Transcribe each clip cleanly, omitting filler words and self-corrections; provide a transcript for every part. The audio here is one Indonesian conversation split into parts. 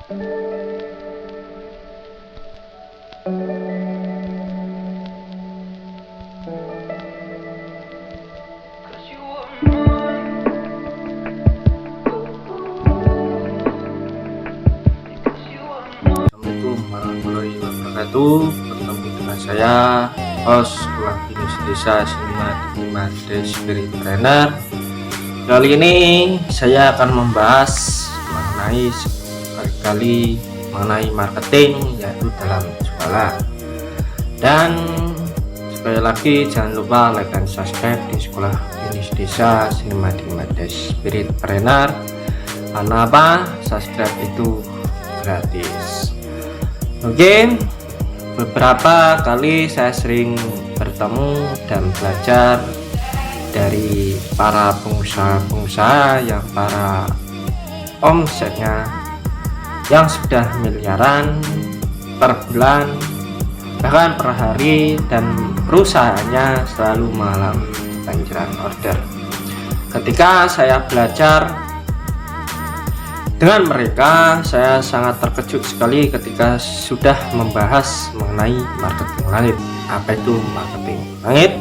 Assalamualaikum warahmatullahi wabarakatuh. Bertemu dengan saya, host Sekolah Binus Desa Sinema Dimades Spirit Trainer. Kali ini saya akan membahas mengenai marketing, yaitu dalam jualan. Dan sekali lagi jangan lupa like dan subscribe di Sekolah Binus Desa Sinema Dimades Spirit Trainer. Karena apa? Subscribe itu gratis. Oke, beberapa kali saya sering bertemu dan belajar dari para pengusaha yang para omsetnya yang sudah miliaran per bulan, bahkan per hari, dan perusahaannya selalu mengalami kebanjiran order. Ketika saya belajar dengan mereka, saya sangat terkejut sekali ketika sudah membahas mengenai marketing langit. Apa itu marketing langit?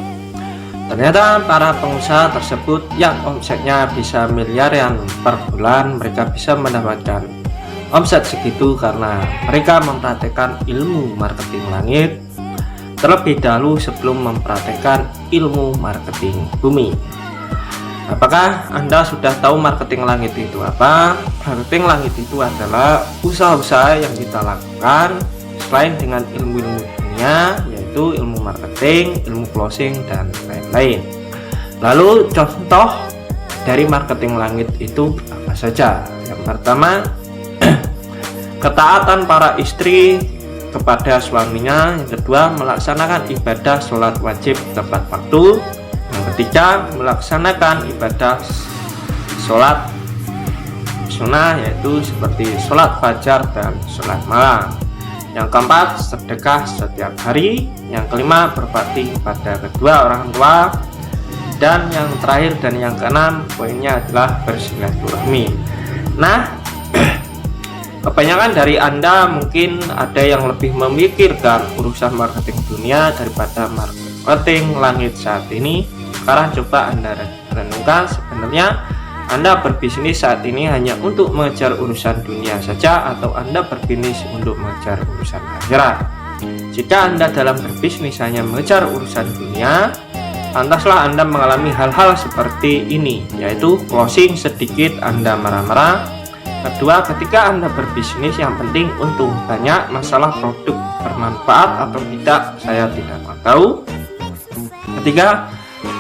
Ternyata para pengusaha tersebut yang omsetnya bisa miliaran per bulan, mereka bisa mendapatkan omset segitu karena mereka mempraktekkan ilmu marketing langit terlebih dahulu sebelum mempraktekkan ilmu marketing bumi. Apakah Anda sudah tahu marketing langit itu apa? Marketing langit itu adalah usaha-usaha yang kita lakukan selain dengan ilmu-ilmu dunia, yaitu ilmu marketing, ilmu closing, dan lain-lain. Lalu contoh dari marketing langit itu apa saja? Yang pertama, ketaatan para istri kepada suaminya. Yang kedua, melaksanakan ibadah sholat wajib tepat waktu. Yang ketiga, melaksanakan ibadah sholat sunnah, yaitu seperti sholat fajar dan sholat malam. Yang keempat, sedekah setiap hari. Yang kelima, berbakti kepada kedua orang tua. Dan yang terakhir dan yang keenam, poinnya adalah bersilaturahmi. Nah, kebanyakan dari Anda mungkin ada yang lebih memikirkan urusan marketing dunia daripada marketing langit saat ini. Sekarang coba Anda renungkan, sebenarnya Anda berbisnis saat ini hanya untuk mengejar urusan dunia saja, atau Anda berbisnis untuk mengejar urusan akhirat? Jika Anda dalam berbisnis hanya mengejar urusan dunia, pantaslah Anda mengalami hal-hal seperti ini, yaitu closing sedikit Anda marah-marah. Kedua, ketika Anda berbisnis yang penting untung banyak, masalah produk bermanfaat atau tidak saya tidak mau tahu. Ketiga,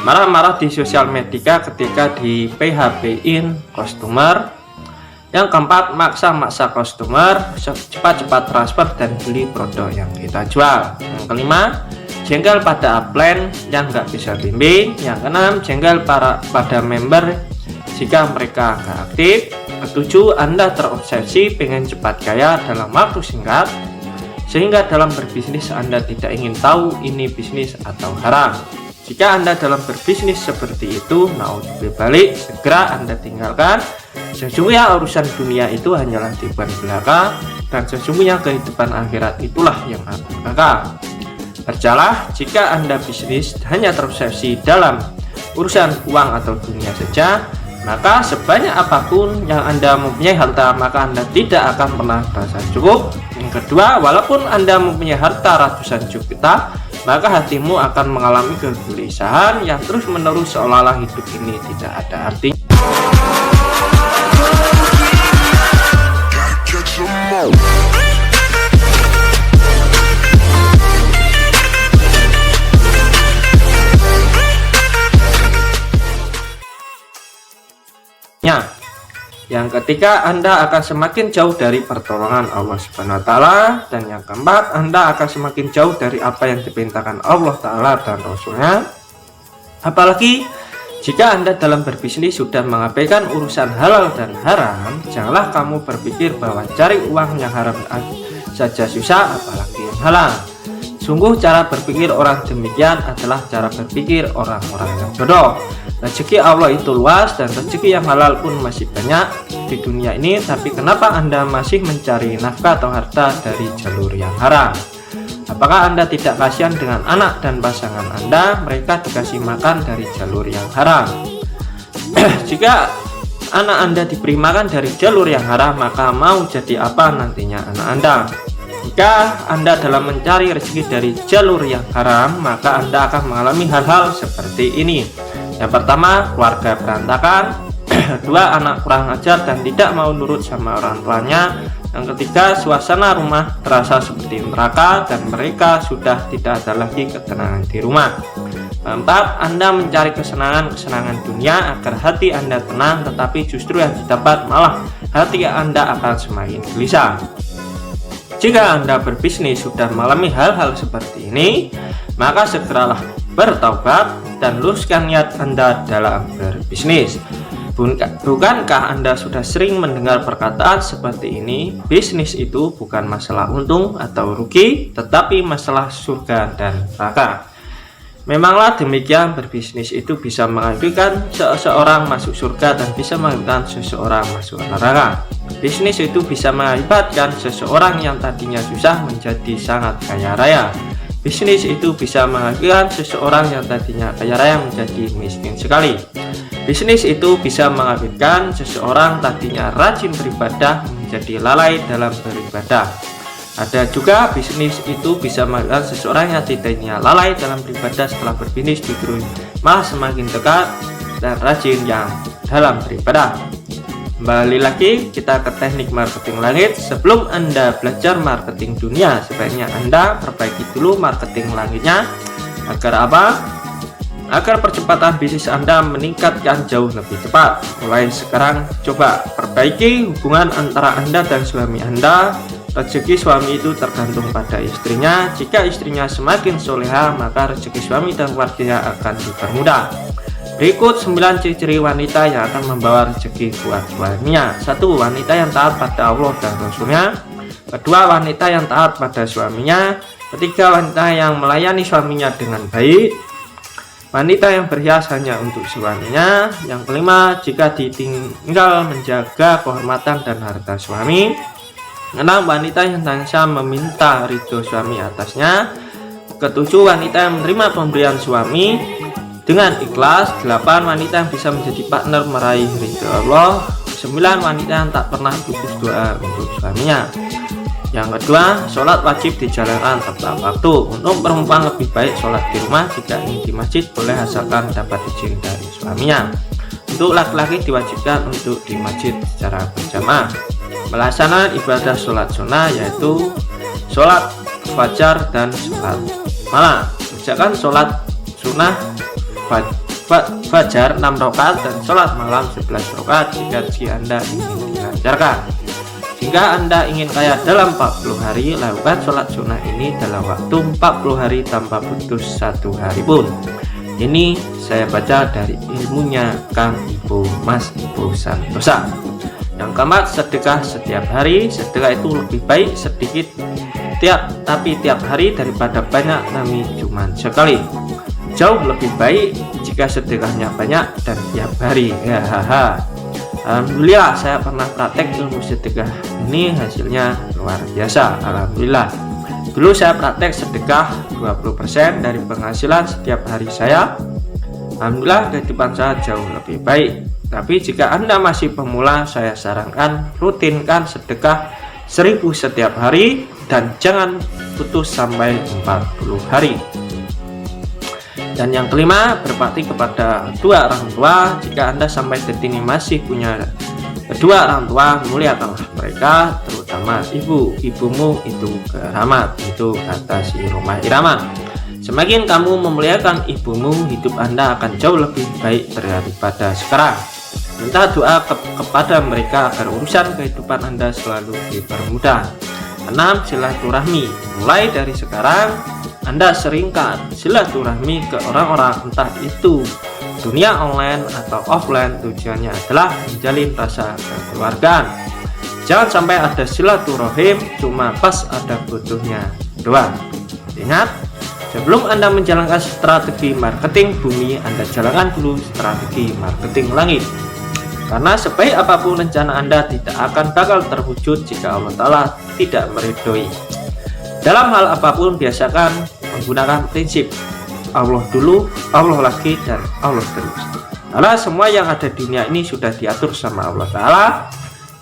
marah-marah di sosial media ketika di PHP-in customer. Yang keempat, maksa-maksa customer cepat-cepat transfer dan beli produk yang kita jual. Yang kelima, jengkel pada upline yang nggak bisa bimbing. Yang keenam, jengkel pada member jika mereka nggak aktif. Ketujuh, Anda terobsesi pengen cepat kaya dalam waktu singkat, sehingga dalam berbisnis Anda tidak ingin tahu ini bisnis atau haram. Jika Anda dalam berbisnis seperti itu, naudzubillah balik, segera Anda tinggalkan. Sesungguhnya urusan dunia itu hanyalah tipuan belaka, dan sesungguhnya kehidupan akhirat itulah yang akan kekal. Berjalah, jika Anda bisnis hanya terobsesi dalam urusan uang atau dunia saja, maka sebanyak apapun yang Anda mempunyai harta, maka Anda tidak akan pernah merasa cukup. Yang kedua, walaupun Anda mempunyai harta ratusan juta, maka hatimu akan mengalami kegelisahan yang terus-menerus, seolah-olah hidup ini tidak ada artinya. Yang ketiga, Anda akan semakin jauh dari pertolongan Allah Subhanahu wa Ta'ala. Dan yang keempat, Anda akan semakin jauh dari apa yang diperintahkan Allah Ta'ala dan Rasulnya. Apalagi jika Anda dalam berbisnis sudah mengabaikan urusan halal dan haram, janganlah kamu berpikir bahwa cari uang yang haram saja susah, apalagi yang halal. Sungguh cara berpikir orang demikian adalah cara berpikir orang-orang yang bodoh. Rezeki Allah itu luas dan rezeki yang halal pun masih banyak di dunia ini, tapi kenapa Anda masih mencari nafkah atau harta dari jalur yang haram? Apakah Anda tidak kasihan dengan anak dan pasangan Anda? Mereka dikasih makan dari jalur yang haram. Jika anak Anda diberi makan dari jalur yang haram, maka mau jadi apa nantinya anak Anda? Jika Anda dalam mencari rezeki dari jalur yang haram, maka Anda akan mengalami hal-hal seperti ini. Yang pertama, keluarga berantakan. Kedua, anak kurang ajar dan tidak mau nurut sama orang tuanya. Yang ketiga, suasana rumah terasa seperti neraka dan mereka sudah tidak ada lagi ketenangan di rumah. Keempat, Anda mencari kesenangan dunia agar hati Anda tenang, tetapi justru yang didapat malah hati Anda akan semakin gelisah. Jika Anda berbisnis sudah mengalami hal-hal seperti ini, maka segeralah bertaubat dan luruskan niat Anda dalam berbisnis. Bukankah Anda sudah sering mendengar perkataan seperti ini? Bisnis itu bukan masalah untung atau rugi, tetapi masalah surga dan neraka. Memanglah demikian, berbisnis itu bisa menganjurkan seseorang masuk surga dan bisa menganjurkan seseorang masuk neraka. Bisnis itu bisa mengakibatkan seseorang yang tadinya susah menjadi sangat kaya raya. Bisnis itu bisa mengakibatkan seseorang yang tadinya kaya raya menjadi miskin sekali. Bisnis itu bisa mengakibatkan seseorang tadinya rajin beribadah menjadi lalai dalam beribadah. Ada juga bisnis itu bisa mengakibatkan seseorang yang tadinya lalai dalam beribadah setelah berbisnis justru malah semakin dekat dan rajin yang dalam beribadah. Kembali lagi kita ke teknik marketing langit. Sebelum Anda belajar marketing dunia, sebaiknya Anda perbaiki dulu marketing langitnya. Agar apa? Agar percepatan bisnis Anda meningkatkan jauh lebih cepat. Mulai sekarang coba perbaiki hubungan antara Anda dan suami Anda. Rezeki suami itu tergantung pada istrinya. Jika istrinya semakin soleha, maka rezeki suami dan keluarganya akan dipermudah. Berikut 9 ciri-ciri wanita yang akan membawa rezeki buat suaminya. 1. Wanita yang taat pada Allah dan Rasulnya. 2. Wanita yang taat pada suaminya. 3. Wanita yang melayani suaminya dengan baik. Wanita yang berhias hanya untuk suaminya. Yang kelima, jika ditinggal menjaga kehormatan dan harta suami. 6. Wanita yang tanpa meminta ridho suami atasnya. 7. Wanita yang menerima pemberian suami dengan ikhlas. 8. Wanita yang bisa menjadi partner meraih ridho Allah. 9. Wanita yang tak pernah putus doa untuk suaminya. Yang kedua, sholat wajib dijalankan tepat waktu. Untuk perempuan lebih baik sholat di rumah, jika ingin di masjid boleh asalkan dapat izin dari suaminya. Untuk laki-laki diwajibkan untuk di masjid secara berjamaah. Melaksanakan ibadah sholat sunnah yaitu sholat fajar dan sholat malam. Kerjakan sholat sunnah fajar 6 rakaat dan sholat malam 11 rakaat jika rezeki Anda ingin dilancarkan. Jika Anda ingin kaya dalam 40 hari, lakukan sholat sunnah ini dalam waktu 40 hari tanpa putus 1 hari pun. Ini saya baca dari ilmunya Kang Ibu Mas Ibu Santosa. Yang keempat, sedekah setiap hari. Sedekah itu lebih baik sedikit tapi tiap hari daripada banyak tapi cuma sekali. Jauh lebih baik jika sedekahnya banyak dan tiap hari. Alhamdulillah saya pernah praktek ilmu sedekah ini, hasilnya luar biasa. Alhamdulillah. Dulu saya praktek sedekah 20% dari penghasilan setiap hari saya. Alhamdulillah kehidupan saya jauh lebih baik. Tapi jika Anda masih pemula, saya sarankan rutinkan sedekah 1000 setiap hari dan jangan putus sampai 40 hari. Dan yang kelima, berbakti kepada kedua orang tua. Jika Anda sampai detik ini masih punya kedua orang tua, muliakanlah mereka, terutama ibumu itu keramat, itu kata si Rhoma Irama. Semakin kamu memuliakan ibumu, hidup Anda akan jauh lebih baik daripada sekarang. Minta doa kepada mereka agar urusan kehidupan Anda selalu dipermudah. 6. Silaturahmi. Mulai dari sekarang Anda seringkan silaturahmi ke orang-orang, entah itu dunia online atau offline. Tujuannya adalah menjalin rasa kekeluargaan. Jangan sampai ada silaturahim cuma pas ada butuhnya doang. Ingat, Sebelum Anda menjalankan strategi marketing bumi, Anda jalankan dulu strategi marketing langit. Karena sebaik apapun rencana Anda tidak akan bakal terwujud jika Allah Ta'ala tidak meridhoi. Dalam hal apapun biasakan menggunakan prinsip Allah dulu, Allah lagi, dan Allah terus. Karena semua yang ada di dunia ini sudah diatur sama Allah Ta'ala.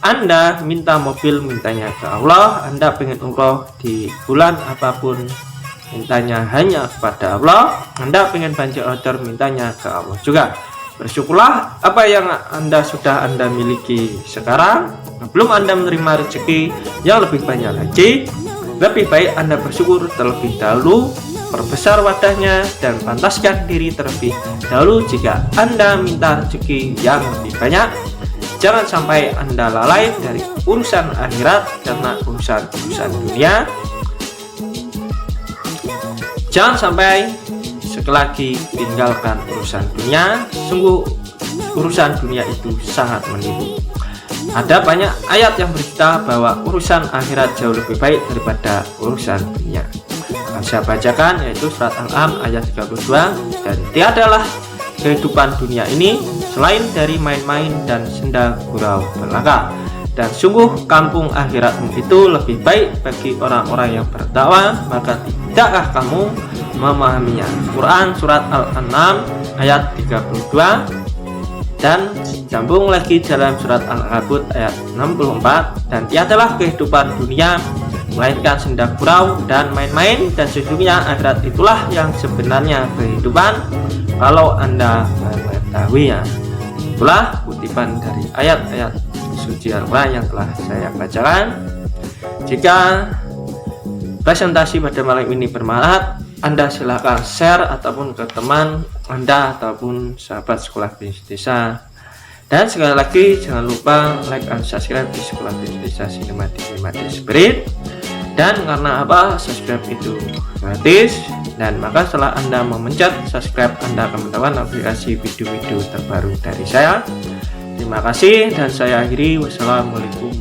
Anda minta mobil, mintanya ke Allah. Anda pengen umroh di bulan apapun, mintanya hanya kepada Allah. Anda pengen banjir order, mintanya ke Allah juga. Bersyukurlah apa yang sudah Anda miliki sekarang. Belum Anda menerima rezeki yang lebih banyak lagi, lebih baik Anda bersyukur terlebih dahulu, perbesar wadahnya, dan pantaskan diri terlebih dahulu jika Anda minta rezeki yang lebih banyak. Jangan sampai Anda lalai dari urusan akhirat karena urusan dunia. Jangan sampai sekali lagi tinggalkan urusan dunia. Sungguh urusan dunia itu sangat menipu. Ada banyak ayat yang bercerita bahwa urusan akhirat jauh lebih baik daripada urusan dunia. Akan saya bacakan, yaitu surat Al-An'am ayat 32. Dan tiadalah kehidupan dunia ini selain dari main-main dan senda gurau belaka. Dan sungguh kampung akhiratmu itu lebih baik bagi orang-orang yang bertakwa. Maka tidakkah kamu memahaminya? Quran surat Al-An'am ayat 32. Dan sambung lagi dalam surat Al-Ankabut ayat 64. Dan tiadalah kehidupan dunia melainkan senda gurau dan main-main, dan sesungguhnya akhirat itulah yang sebenarnya kehidupan kalau Anda mengetahuinya. Itulah kutipan dari ayat-ayat suci Al-Quran yang telah saya bacakan. Jika presentasi pada malam ini bermanfaat, Anda silakan share ataupun ke teman Anda ataupun sahabat sekolah bisnis desa. Dan sekali lagi jangan lupa like dan subscribe di sekolah bisnis desa Sinematik Spirit. Dan karena apa, subscribe itu gratis, dan maka setelah Anda memencet subscribe, Anda akan mendapatkan aplikasi video-video terbaru dari saya. Terima kasih, dan saya akhiri. Wassalamualaikum